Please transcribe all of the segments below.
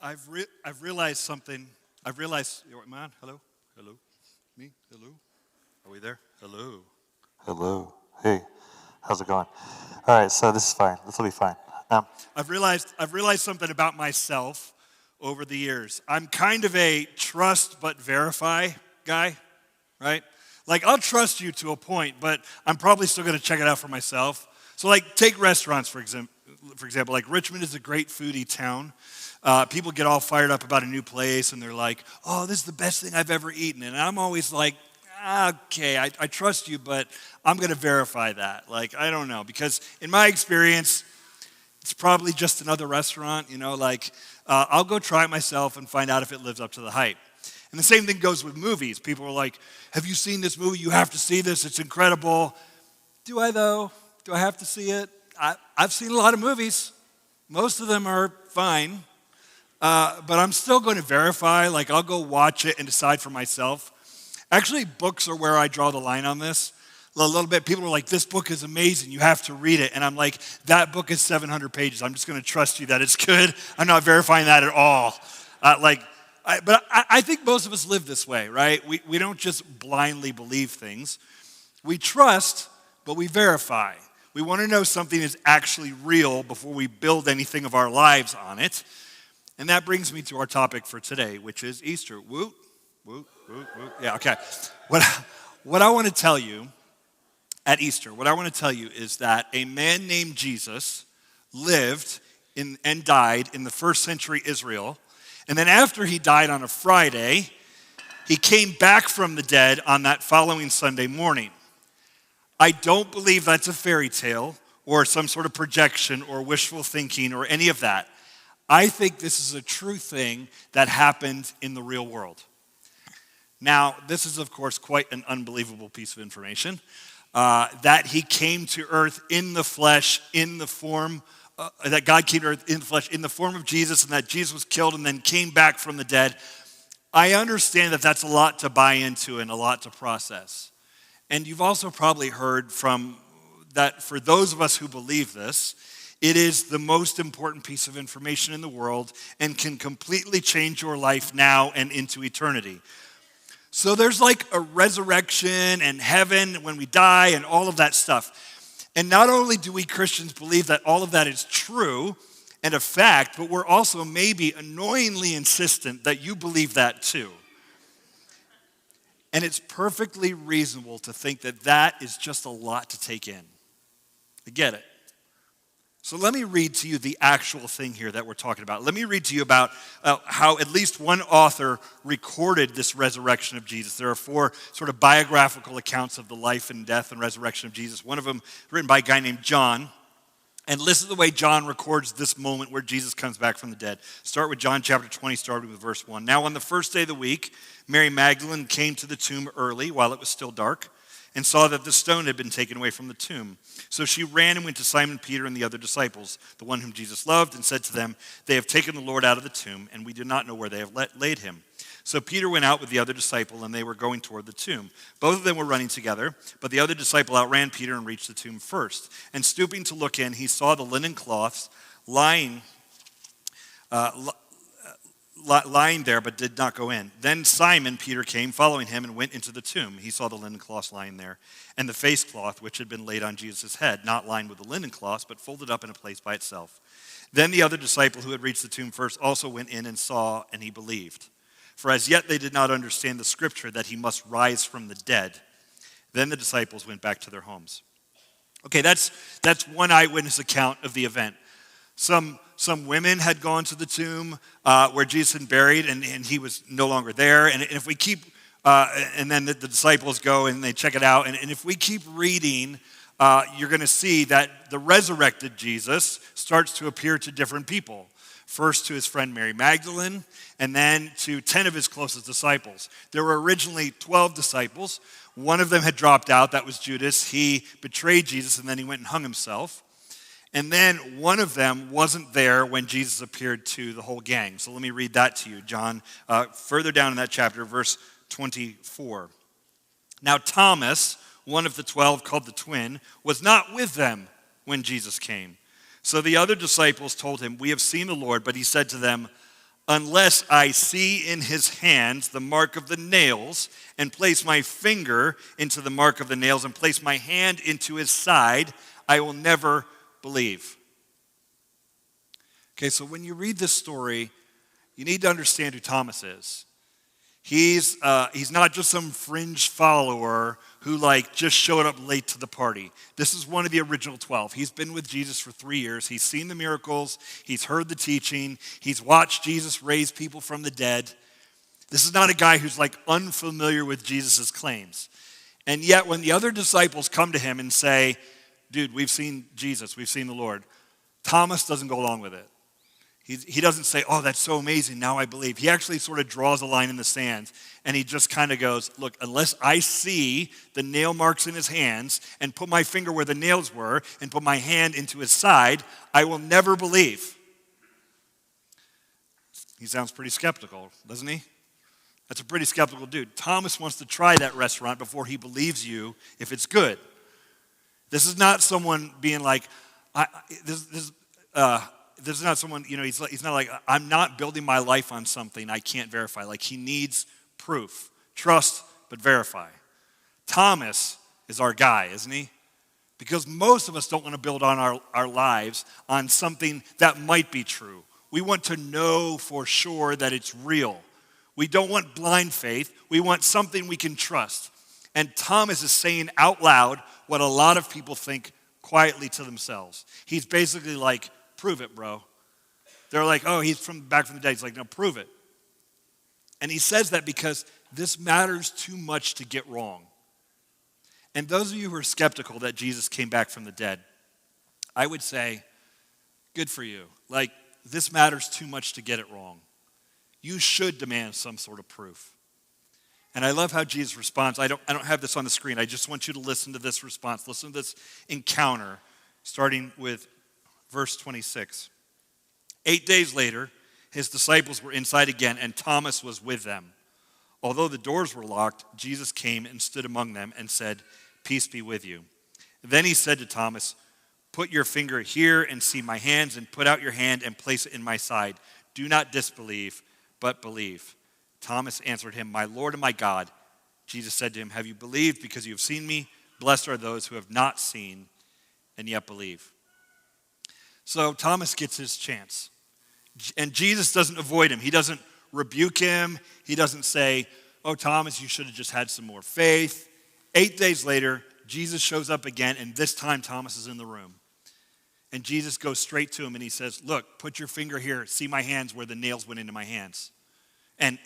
I've realized something. Am I on? Hello? Hello? Me? Hello? Are we there? Hello? Hello. Hey, how's it going? All right, so this is fine. This will be fine. I've realized something about myself over the years. I'm kind of a trust but verify guy, right? Like, I'll trust you to a point, but I'm probably still going to check it out for myself. So, like, take restaurants, for example. Like, Richmond is a great foodie town. People get all fired up about a new place, and they're like, oh, this is the best thing I've ever eaten. And I'm always like, okay, I trust you, but I'm going to verify that. Like, I don't know. Because in my experience, it's probably just another restaurant, I'll go try it myself and find out if it lives up to the hype. And the same thing goes with movies. People are like, have you seen this movie? You have to see this. It's incredible. Do I, though? Do I have to see it? I've seen a lot of movies. Most of them are fine. But I'm still going to verify. Like, I'll go watch it and decide for myself. Actually, books are where I draw the line on this. A little bit, people are like, this book is amazing. You have to read it. And I'm like, that book is 700 pages. I'm just going to trust you that it's good. I'm not verifying that at all. But I think most of us live this way, right? We don't just blindly believe things. We trust, but we verify. We want to know something is actually real before we build anything of our lives on it. And that brings me to our topic for today, which is Easter. Woot, woot, woot, woot. Yeah, okay. What I want to tell you at Easter, what I want to tell you is that a man named Jesus lived and died in the first century Israel. And then after he died on a Friday, he came back from the dead on that following Sunday morning. I don't believe that's a fairy tale or some sort of projection or wishful thinking or any of that. I think this is a true thing that happened in the real world. Now, this is, of course, quite an unbelievable piece of information, that he came to earth in the flesh, in the form that God came to earth in the flesh, in the form of Jesus, and that Jesus was killed and then came back from the dead. I understand that that's a lot to buy into and a lot to process. And you've also probably heard from that for those of us who believe this, it is the most important piece of information in the world and can completely change your life now and into eternity. So there's like a resurrection and heaven when we die and all of that stuff. And not only do we Christians believe that all of that is true and a fact, but we're also maybe annoyingly insistent that you believe that too. And it's perfectly reasonable to think that that is just a lot to take in. I get it. So let me read to you the actual thing here that we're talking about. Let me read to you about how at least one author recorded this resurrection of Jesus. There are 4 sort of biographical accounts of the life and death and resurrection of Jesus. One of them written by a guy named John. And listen to the way John records this moment where Jesus comes back from the dead. Start with John chapter 20, starting with verse 1. Now on the first day of the week, Mary Magdalene came to the tomb early while it was still dark, and saw that the stone had been taken away from the tomb. So she ran and went to Simon Peter and the other disciples, the one whom Jesus loved, and said to them, they have taken the Lord out of the tomb, and we do not know where they have laid him. So Peter went out with the other disciple, and they were going toward the tomb. Both of them were running together, but the other disciple outran Peter and reached the tomb first. And stooping to look in, he saw the linen cloths lying there, but did not go in. Then Simon Peter came, following him, and went into the tomb. He saw the linen cloths lying there, and the face cloth which had been laid on Jesus' head, not lined with the linen cloths, but folded up in a place by itself. Then the other disciple who had reached the tomb first also went in and saw, and he believed. For as yet they did not understand the scripture that he must rise from the dead. Then the disciples went back to their homes. Okay, that's one eyewitness account of the event. Some women had gone to the tomb where Jesus had been buried, and he was no longer there. And if we keep, and then the disciples go and they check it out. And if we keep reading, you're going to see that the resurrected Jesus starts to appear to different people. First to his friend Mary Magdalene, and then to 10 of his closest disciples. There were originally 12 disciples. One of them had dropped out. That was Judas. He betrayed Jesus, and then he went and hung himself. And then one of them wasn't there when Jesus appeared to the whole gang. So let me read that to you. John, further down in that chapter, verse 24. Now Thomas, one of the 12 called the twin, was not with them when Jesus came. So the other disciples told him, we have seen the Lord, but he said to them, unless I see in his hands the mark of the nails, and place my finger into the mark of the nails, and place my hand into his side, I will never believe. Okay, so when you read this story, you need to understand who Thomas is. He's not just some fringe follower who just showed up late to the party. This is one of the original 12. He's been with Jesus for 3 years. He's seen the miracles. He's heard the teaching. He's watched Jesus raise people from the dead. This is not a guy who's unfamiliar with Jesus' claims. And yet when the other disciples come to him and say, dude, we've seen Jesus, we've seen the Lord, Thomas doesn't go along with it. He doesn't say, oh, that's so amazing, now I believe. He actually sort of draws a line in the sand, and he just kind of goes, look, unless I see the nail marks in his hands and put my finger where the nails were and put my hand into his side, I will never believe. He sounds pretty skeptical, doesn't he? That's a pretty skeptical dude. Thomas wants to try that restaurant before he believes you if it's good. This is not someone being this is not someone, he's not like, I'm not building my life on something I can't verify. He needs proof. Trust, but verify. Thomas is our guy, isn't he? Because most of us don't want to build on our lives on something that might be true. We want to know for sure that it's real. We don't want blind faith. We want something we can trust. And Thomas is saying out loud what a lot of people think quietly to themselves. He's basically like, prove it, bro. They're like, oh, he's back from the dead. He's like, no, prove it. And he says that because this matters too much to get wrong. And those of you who are skeptical that Jesus came back from the dead, I would say, good for you. This matters too much to get it wrong. You should demand some sort of proof. And I love how Jesus responds. I don't have this on the screen. I just want you to listen to this response. Listen to this encounter, starting with verse 26. 8 days later, his disciples were inside again, and Thomas was with them. Although the doors were locked, Jesus came and stood among them and said, peace be with you. Then he said to Thomas, put your finger here and see my hands, and put out your hand and place it in my side. Do not disbelieve, but believe. Thomas answered him, my Lord and my God. Jesus said to him, have you believed because you have seen me? Blessed are those who have not seen and yet believe. So Thomas gets his chance. And Jesus doesn't avoid him. He doesn't rebuke him. He doesn't say, oh, Thomas, you should have just had some more faith. 8 days later, Jesus shows up again, and this time Thomas is in the room. And Jesus goes straight to him, and he says, look, put your finger here. See my hands where the nails went into my hands. And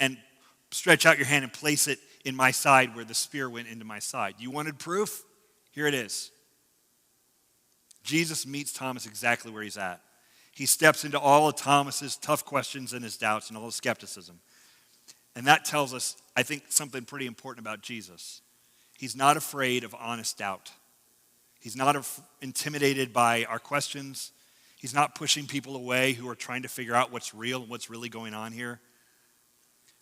stretch out your hand and place it in my side where the spear went into my side. You wanted proof? Here it is. Jesus meets Thomas exactly where he's at. He steps into all of Thomas's tough questions and his doubts and all his skepticism. And that tells us, I think, something pretty important about Jesus. He's not afraid of honest doubt. He's not intimidated by our questions. He's not pushing people away who are trying to figure out what's real and what's really going on here.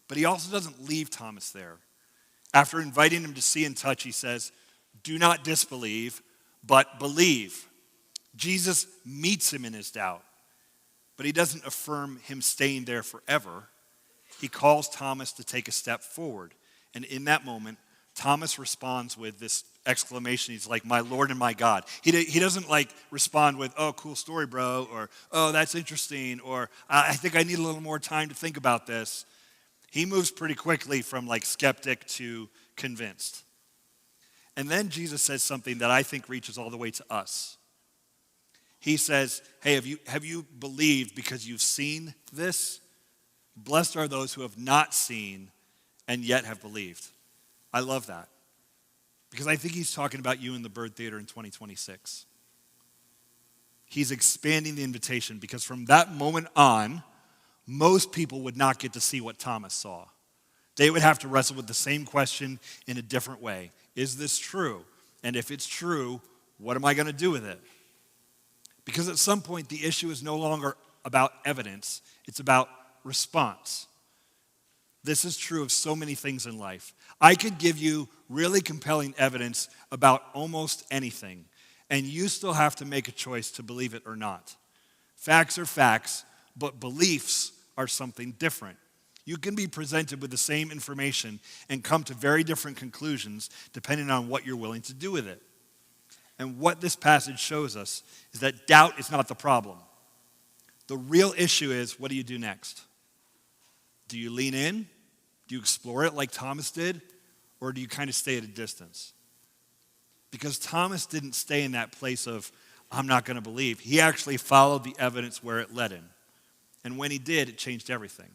But he also doesn't leave Thomas there. After inviting him to see and touch, he says, do not disbelieve, but believe. Jesus meets him in his doubt, but he doesn't affirm him staying there forever. He calls Thomas to take a step forward. And in that moment, Thomas responds with this exclamation. He's like, my Lord and my God. He doesn't respond with, oh, cool story, bro, or, oh, that's interesting, or I think I need a little more time to think about this. He moves pretty quickly from skeptic to convinced. And then Jesus says something that I think reaches all the way to us. He says, hey, have you believed because you've seen this? Blessed are those who have not seen and yet have believed. I love that. Because I think he's talking about you in the Bird Theater in 2026. He's expanding the invitation because from that moment on, most people would not get to see what Thomas saw. They would have to wrestle with the same question in a different way. Is this true? And if it's true, what am I going to do with it? Because at some point, the issue is no longer about evidence. It's about response. This is true of so many things in life. I could give you really compelling evidence about almost anything, and you still have to make a choice to believe it or not. Facts are facts, but beliefs are something different. You can be presented with the same information and come to very different conclusions depending on what you're willing to do with it. And what this passage shows us is that doubt is not the problem. The real issue is, what do you do next? Do you lean in? Do you explore it like Thomas did? Or do you kind of stay at a distance? Because Thomas didn't stay in that place of, I'm not going to believe. He actually followed the evidence where it led him. And when he did, it changed everything.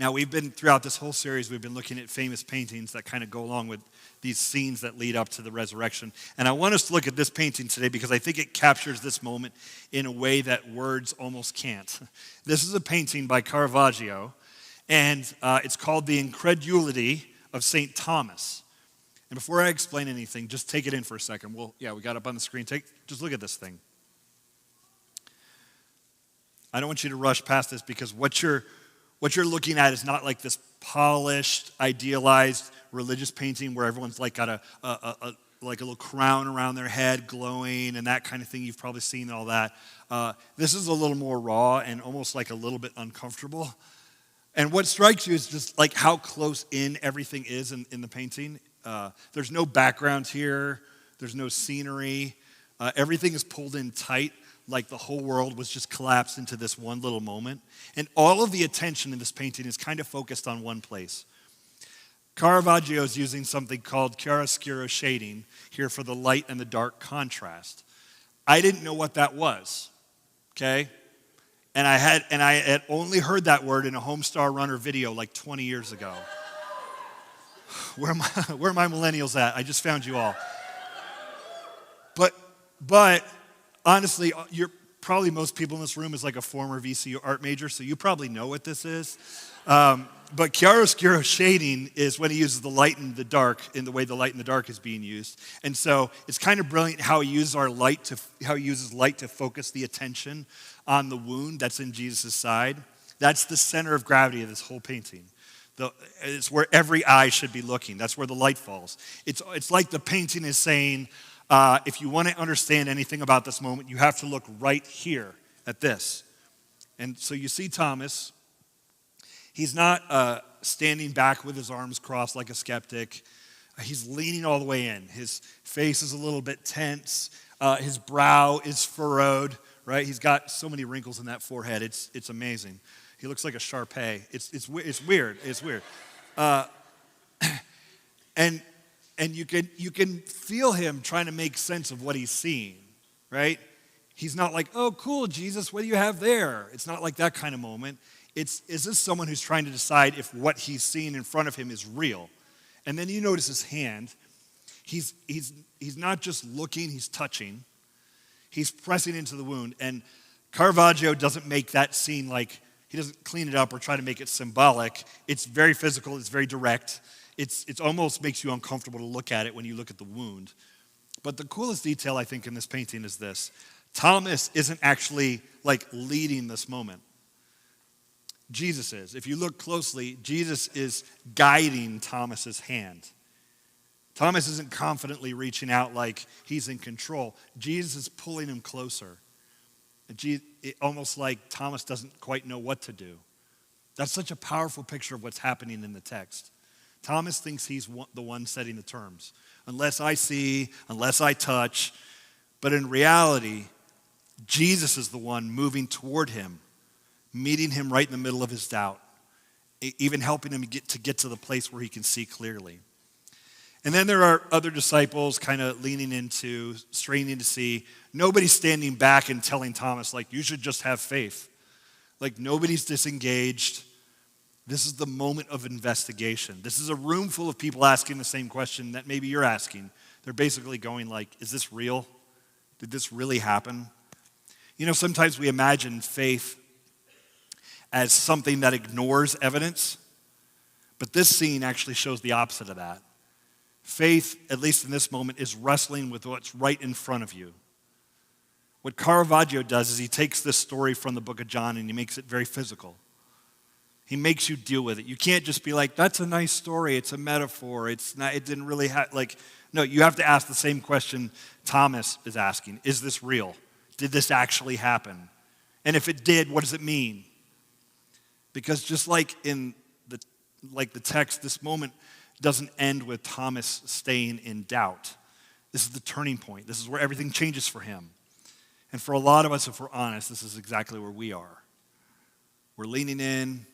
Now, throughout this whole series, we've been looking at famous paintings that kind of go along with these scenes that lead up to the resurrection. And I want us to look at this painting today because I think it captures this moment in a way that words almost can't. This is a painting by Caravaggio, and it's called The Incredulity of St. Thomas. And before I explain anything, just take it in for a second. We got it up on the screen. Just look at this thing. I don't want you to rush past this because what you're looking at is not like this polished, idealized religious painting where everyone's like got a little crown around their head glowing and that kind of thing. You've probably seen all that. This is a little more raw and almost like a little bit uncomfortable. And what strikes you is just like how close in everything is in the painting. There's no background here. There's no scenery. Everything is pulled in tight, like the whole world was just collapsed into this one little moment. And all of the attention in this painting is kind of focused on one place. Caravaggio is using something called chiaroscuro shading here for the light and the dark contrast. I didn't know what that was, okay? And I had only heard that word in a Homestar Runner video like 20 years ago. Where are my millennials at? I just found you all. But honestly, most people in this room is like a former VCU art major, so you probably know what this is. But chiaroscuro shading is when he uses the light and the dark in the way the light and the dark is being used. And so it's kind of brilliant how he uses light to focus the attention on the wound that's in Jesus' side. That's the center of gravity of this whole painting. It's where every eye should be looking. That's where the light falls. It's like the painting is saying, if you want to understand anything about this moment, you have to look right here at this. And so you see Thomas. He's not standing back with his arms crossed like a skeptic. He's leaning all the way in. His face is a little bit tense. His brow is furrowed, right? He's got so many wrinkles in that forehead. It's amazing. He looks like a Shar-Pei. It's weird. It's weird. And you can feel him trying to make sense of what he's seeing, right? He's not like, oh, cool, Jesus, what do you have there? It's not like that kind of moment. Is this someone who's trying to decide if what he's seeing in front of him is real? And then you notice his hand. He's not just looking, he's touching. He's pressing into the wound. And Caravaggio doesn't make that scene like, he doesn't clean it up or try to make it symbolic. It's very physical, it's very direct. It almost makes you uncomfortable to look at it when you look at the wound. But the coolest detail, I think, in this painting is this. Thomas isn't actually like leading this moment. Jesus is. If you look closely, Jesus is guiding Thomas's hand. Thomas isn't confidently reaching out like he's in control. Jesus is pulling him closer. Almost like Thomas doesn't quite know what to do. That's such a powerful picture of what's happening in the text. Thomas thinks he's the one setting the terms. Unless I see, unless I touch. But in reality, Jesus is the one moving toward him, meeting him right in the middle of his doubt, even helping him get to the place where he can see clearly. And then there are other disciples kind of leaning into, straining to see. Nobody's standing back and telling Thomas, like, you should just have faith. Like, nobody's disengaged. This is the moment of investigation. This is a room full of people asking the same question that maybe you're asking. They're basically going like, is this real? Did this really happen? You know, sometimes we imagine faith as something that ignores evidence, but this scene actually shows the opposite of that. Faith, at least in this moment, is wrestling with what's right in front of you. What Caravaggio does is he takes this story from the book of John and he makes it very physical. He makes you deal with it. You can't just be like, that's a nice story, it's a metaphor, it didn't really no, you have to ask the same question Thomas is asking. Is this real? Did this actually happen? And if it did, what does it mean? Because just like in the text, this moment doesn't end with Thomas staying in doubt. This is the turning point. This is where everything changes for him. And for a lot of us, if we're honest, this is exactly where we are. We're leaning in,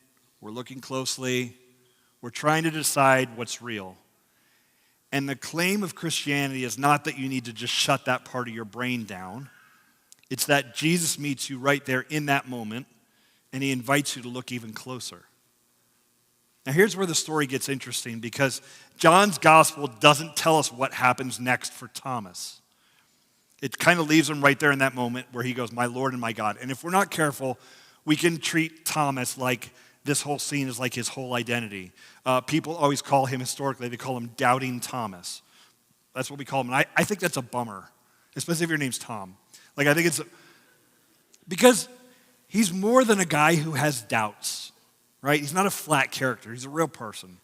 we're looking closely, we're trying to decide what's real. And the claim of Christianity is not that you need to just shut that part of your brain down. It's that Jesus meets you right there in that moment, and he invites you to look even closer. Now here's where the story gets interesting, because John's gospel doesn't tell us what happens next for Thomas. It kind of leaves him right there in that moment where he goes, my Lord and my God. And if we're not careful, we can treat Thomas like this whole scene is like his whole identity. People always call him, historically, they call him Doubting Thomas. That's what we call him. And I think that's a bummer, especially if your name's Tom. I think it's because he's more than a guy who has doubts, right? He's not a flat character. He's a real person.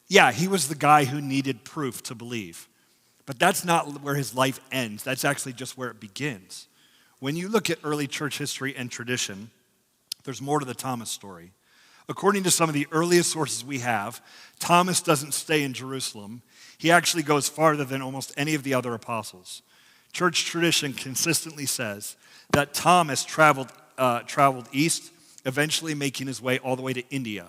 Yeah, he was the guy who needed proof to believe. But that's not where his life ends. That's actually just where it begins. When you look at early church history and tradition, there's more to the Thomas story. According to some of the earliest sources we have, Thomas doesn't stay in Jerusalem. He actually goes farther than almost any of the other apostles. Church tradition consistently says that Thomas traveled east, eventually making his way all the way to India.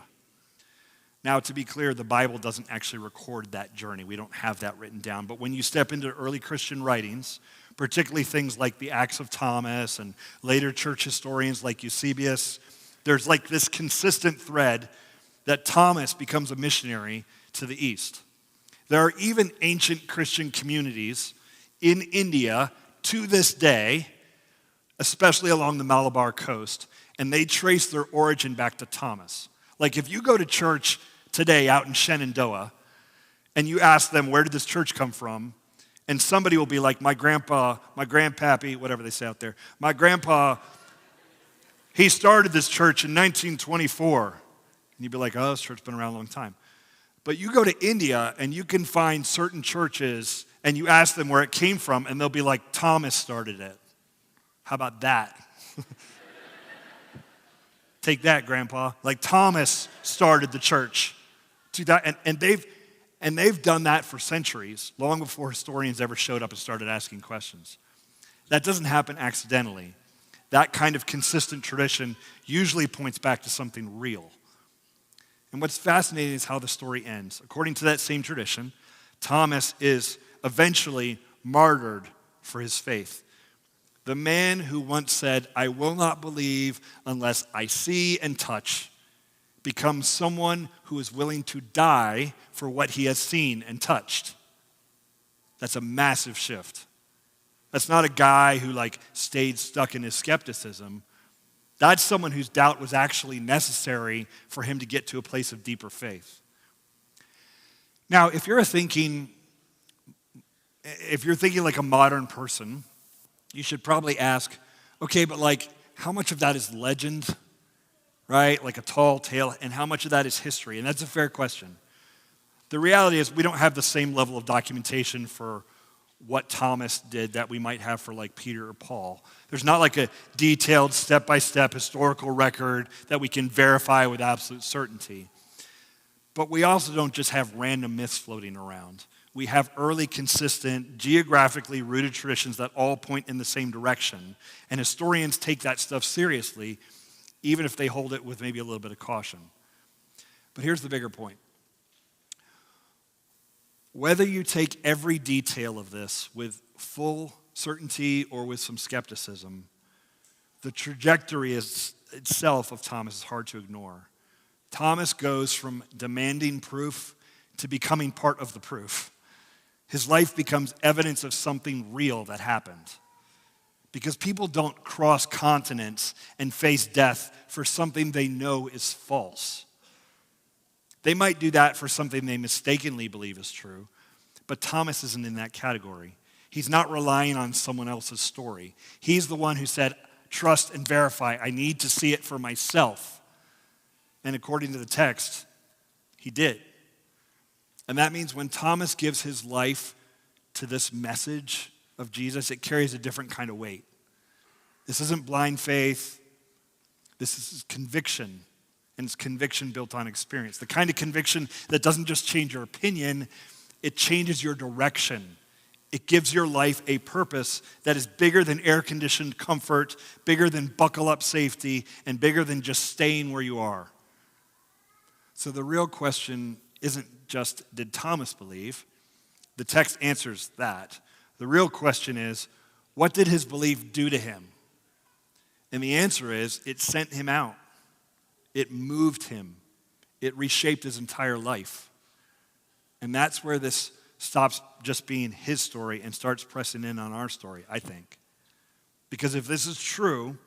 Now, to be clear, the Bible doesn't actually record that journey. We don't have that written down. But when you step into early Christian writings, particularly things like the Acts of Thomas and later church historians like Eusebius, there's this consistent thread that Thomas becomes a missionary to the east. There are even ancient Christian communities in India to this day, especially along the Malabar coast, and they trace their origin back to Thomas. If you go to church today out in Shenandoah, and you ask them, where did this church come from? And somebody will be like, my grandpa, my grandpappy, whatever they say out there, my grandpa, he started this church in 1924. And you'd be like, oh, this church's been around a long time. But you go to India, and you can find certain churches, and you ask them where it came from, and they'll be like, Thomas started it. How about that? Take that, Grandpa. Thomas started the church. And they've done that for centuries, long before historians ever showed up and started asking questions. That doesn't happen accidentally. That kind of consistent tradition usually points back to something real. And what's fascinating is how the story ends. According to that same tradition, Thomas is eventually martyred for his faith. The man who once said, I will not believe unless I see and touch, becomes someone who is willing to die for what he has seen and touched. That's a massive shift. That's not a guy who stayed stuck in his skepticism. That's someone whose doubt was actually necessary for him to get to a place of deeper faith. Now, if you're thinking like a modern person, you should probably ask, okay, but how much of that is legend, right? Like a tall tale, and how much of that is history? And that's a fair question. The reality is we don't have the same level of documentation for what Thomas did that we might have for Peter or Paul. There's not a detailed step-by-step historical record that we can verify with absolute certainty. But we also don't just have random myths floating around. We have early, consistent, geographically rooted traditions that all point in the same direction. And historians take that stuff seriously, even if they hold it with maybe a little bit of caution. But here's the bigger point. Whether you take every detail of this with full certainty or with some skepticism, the trajectory itself of Thomas is hard to ignore. Thomas goes from demanding proof to becoming part of the proof. His life becomes evidence of something real that happened. Because people don't cross continents and face death for something they know is false. They might do that for something they mistakenly believe is true, but Thomas isn't in that category. He's not relying on someone else's story. He's the one who said, trust and verify. I need to see it for myself. And according to the text, he did. And that means when Thomas gives his life to this message of Jesus, it carries a different kind of weight. This isn't blind faith. This is conviction. and it's conviction built on experience. The kind of conviction that doesn't just change your opinion, it changes your direction. It gives your life a purpose that is bigger than air-conditioned comfort, bigger than buckle-up safety, and bigger than just staying where you are. So the real question isn't just, did Thomas believe? The text answers that. The real question is, what did his belief do to him? And the answer is, it sent him out. It moved him. It reshaped his entire life. And that's where this stops just being his story and starts pressing in on our story, I think. Because if this is true,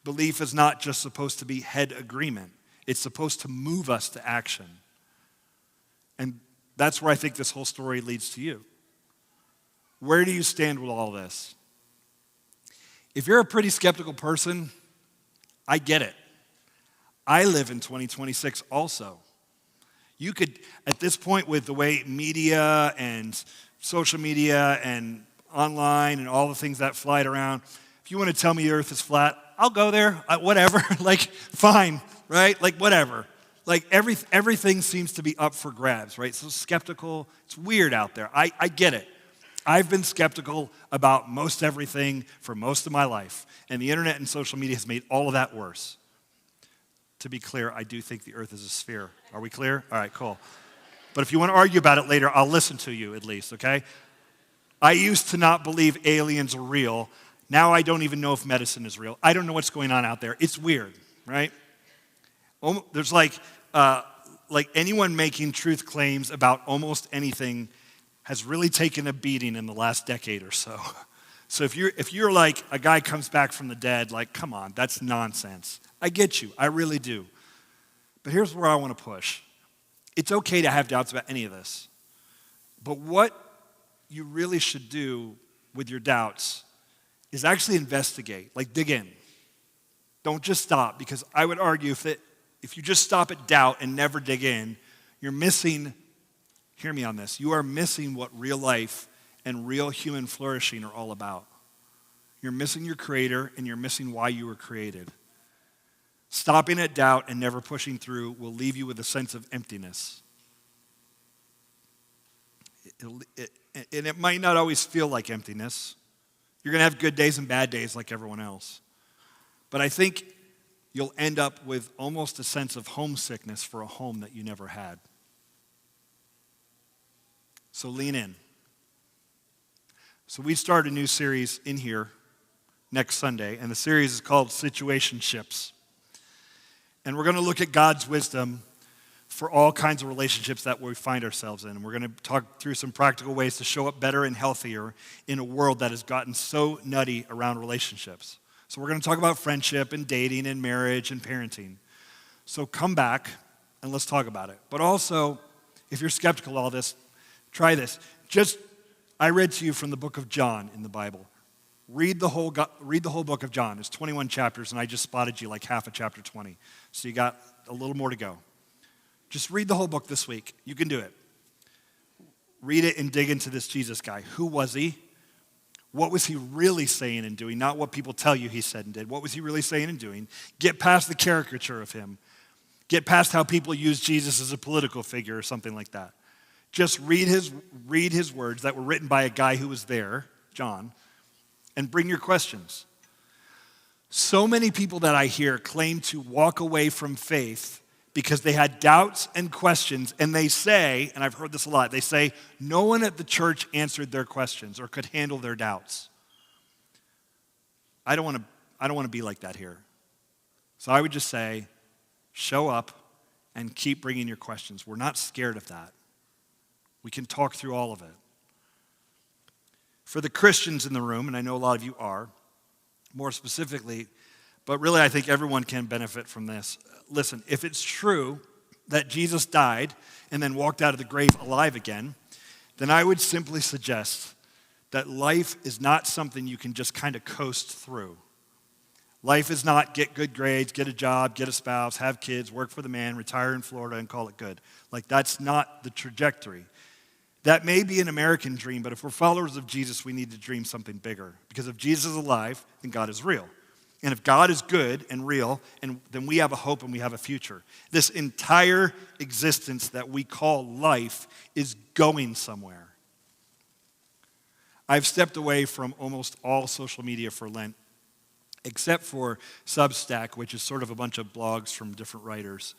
belief is not just supposed to be head agreement. It's supposed to move us to action. And that's where I think this whole story leads to you. Where do you stand with all this? If you're a pretty skeptical person, I get it. I live in 2026 also. You could, at this point with the way media and social media and online and all the things that fly around, if you want to tell me the earth is flat, I'll go there, whatever, like fine, right? Like whatever. Like everything seems to be up for grabs, right? So skeptical, it's weird out there. I get it. I've been skeptical about most everything for most of my life, and the internet and social media has made all of that worse. To be clear, I do think the earth is a sphere. Are we clear? All right, cool. But if you want to argue about it later, I'll listen to you at least, okay? I used to not believe aliens are real. Now I don't even know if medicine is real. I don't know what's going on out there. It's weird, right? There's like anyone making truth claims about almost anything has really taken a beating in the last decade or so. So if you're like a guy comes back from the dead, like, come on, that's nonsense. I get you, I really do. But here's where I want to push. It's okay to have doubts about any of this. But what you really should do with your doubts is actually investigate, like dig in. Don't just stop, because I would argue if you just stop at doubt and never dig in, you're missing, hear me on this, you are missing what real life and real human flourishing are all about. You're missing your Creator, and you're missing why you were created. Stopping at doubt and never pushing through will leave you with a sense of emptiness. And it might not always feel like emptiness. You're going to have good days and bad days like everyone else. But I think you'll end up with almost a sense of homesickness for a home that you never had. So lean in. So we start a new series in here next Sunday, and the series is called Situationships. And we're going to look at God's wisdom for all kinds of relationships that we find ourselves in. And we're going to talk through some practical ways to show up better and healthier in a world that has gotten so nutty around relationships. So we're going to talk about friendship and dating and marriage and parenting. So come back and let's talk about it. But also, if you're skeptical of all this, try this. I read to you from the book of John in the Bible. Read the whole book of John. It's 21 chapters, and I just spotted you like half of chapter 20. So you got a little more to go. Just read the whole book this week. You can do it. Read it and dig into this Jesus guy. Who was he? What was he really saying and doing? Not what people tell you he said and did. What was he really saying and doing? Get past the caricature of him. Get past how people use Jesus as a political figure or something like that. Just read his words that were written by a guy who was there, John, and bring your questions. So many people that I hear claim to walk away from faith because they had doubts and questions, and they say, and I've heard this a lot, they say, no one at the church answered their questions or could handle their doubts. I don't want to be like that here. So I would just say, show up and keep bringing your questions. We're not scared of that. We can talk through all of it. For the Christians in the room, and I know a lot of you are, more specifically, but really I think everyone can benefit from this. Listen, if it's true that Jesus died and then walked out of the grave alive again, then I would simply suggest that life is not something you can just kind of coast through. Life is not get good grades, get a job, get a spouse, have kids, work for the man, retire in Florida and call it good. Like that's not the trajectory. That may be an American dream, but if we're followers of Jesus, we need to dream something bigger. Because if Jesus is alive, then God is real. And if God is good and real, and then we have a hope and we have a future. This entire existence that we call life is going somewhere. I've stepped away from almost all social media for Lent, except for Substack, which is sort of a bunch of blogs from different writers.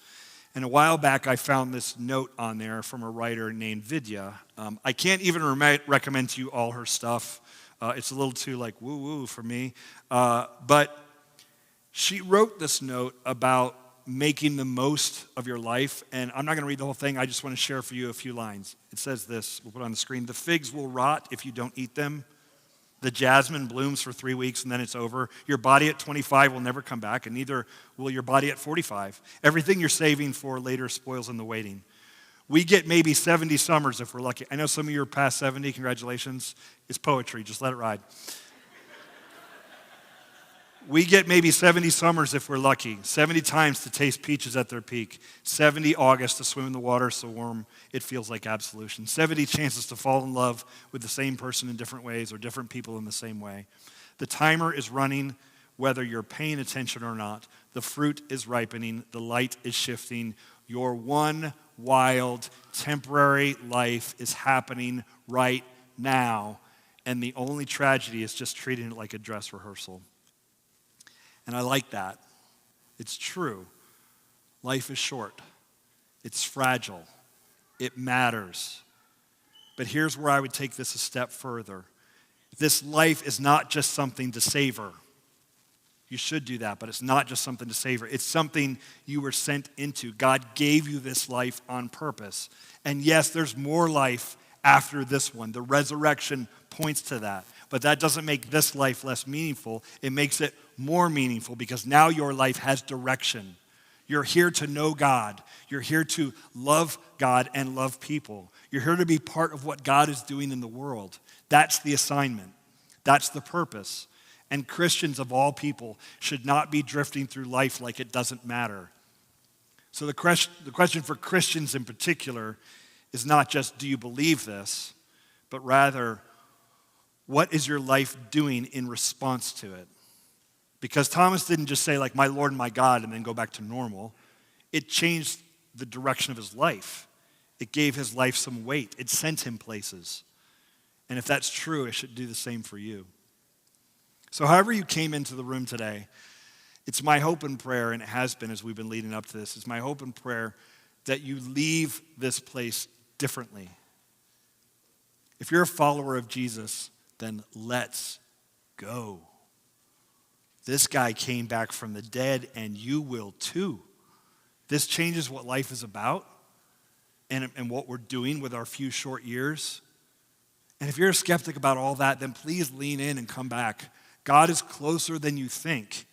And a while back, I found this note on there from a writer named Vidya. I can't even recommend to you all her stuff. It's a little too like woo-woo for me. But she wrote this note about making the most of your life. And I'm not going to read the whole thing. I just want to share for you a few lines. It says this. We'll put it on the screen. The figs will rot if you don't eat them. The jasmine blooms for 3 weeks and then it's over. Your body at 25 will never come back, and neither will your body at 45. Everything you're saving for later spoils in the waiting. We get maybe 70 summers if we're lucky. I know some of you are past 70. Congratulations. It's poetry. Just let it ride. We get maybe 70 summers if we're lucky, 70 times to taste peaches at their peak, 70 Augusts to swim in the water so warm it feels like absolution, 70 chances to fall in love with the same person in different ways or different people in the same way. The timer is running whether you're paying attention or not. The fruit is ripening. The light is shifting. Your one wild, temporary life is happening right now, and the only tragedy is just treating it like a dress rehearsal. And I like that. It's true. Life is short. It's fragile. It matters. But here's where I would take this a step further. This life is not just something to savor. You should do that, but it's not just something to savor. It's something you were sent into. God gave you this life on purpose. And yes, there's more life after this one. The resurrection points to that. But that doesn't make this life less meaningful. It makes it more meaningful because now your life has direction. You're here to know God. You're here to love God and love people. You're here to be part of what God is doing in the world. That's the assignment. That's the purpose. And Christians of all people should not be drifting through life like it doesn't matter. So the question for Christians in particular is not just, do you believe this, but rather, what is your life doing in response to it? Because Thomas didn't just say, like, my Lord and my God, and then go back to normal. It changed the direction of his life. It gave his life some weight. It sent him places. And if that's true, it should do the same for you. So however you came into the room today, it's my hope and prayer, and it has been as we've been leading up to this, it's my hope and prayer that you leave this place differently. If you're a follower of Jesus, then let's go. This guy came back from the dead, and you will too. This changes what life is about and what we're doing with our few short years. And if you're a skeptic about all that, then please lean in and come back. God is closer than you think.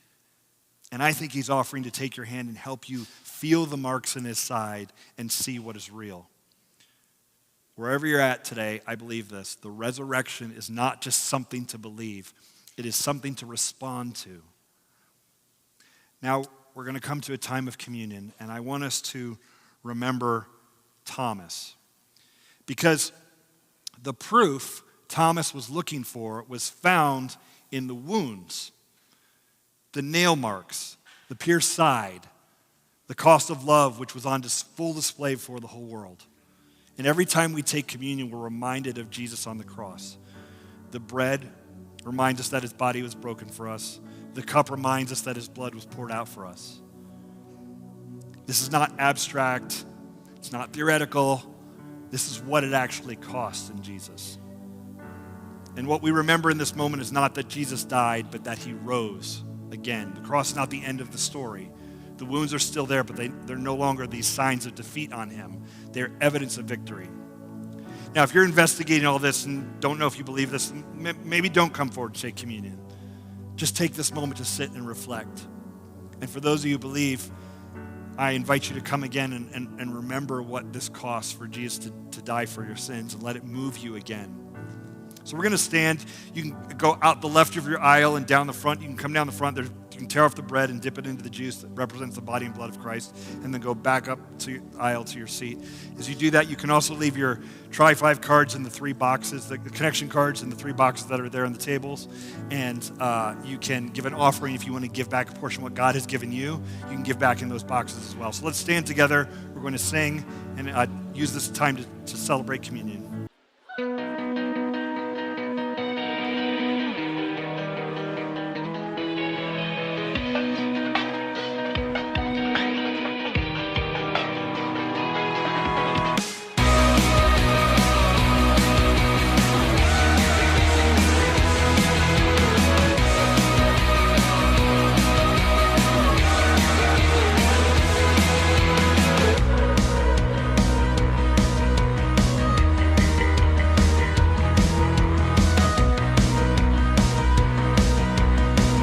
And I think he's offering to take your hand and help you feel the marks in his side and see what is real. Wherever you're at today, I believe this. The resurrection is not just something to believe. It is something to respond to. Now, we're going to come to a time of communion, and I want us to remember Thomas. Because the proof Thomas was looking for was found in the wounds, the nail marks, the pierced side, the cost of love, which was on full display for the whole world. And every time we take communion, we're reminded of Jesus on the cross. The bread reminds us that his body was broken for us. The cup reminds us that his blood was poured out for us. This is not abstract. It's not theoretical. This is what it actually costs in Jesus. And what we remember in this moment is not that Jesus died, but that he rose again. The cross is not the end of the story. The wounds are still there, but they're no longer these signs of defeat on him. They're evidence of victory. Now, if you're investigating all this and don't know if you believe this, maybe don't come forward to take communion. Just take this moment to sit and reflect. And for those of you who believe, I invite you to come again and remember what this costs for Jesus to die for your sins and let it move you again. So we're going to stand. You can go out the left of your aisle and down the front. You can come down the front. There's You can tear off the bread and dip it into the juice that represents the body and blood of Christ, and then go back up to the aisle to your seat. As you do that, you can also leave your Try-5 cards in the 3 boxes, the connection cards in the 3 boxes that are there on the tables, and you can give an offering if you want to give back a portion of what God has given you. You can give back in those boxes as well. So let's stand together. We're going to sing and use this time to celebrate communion.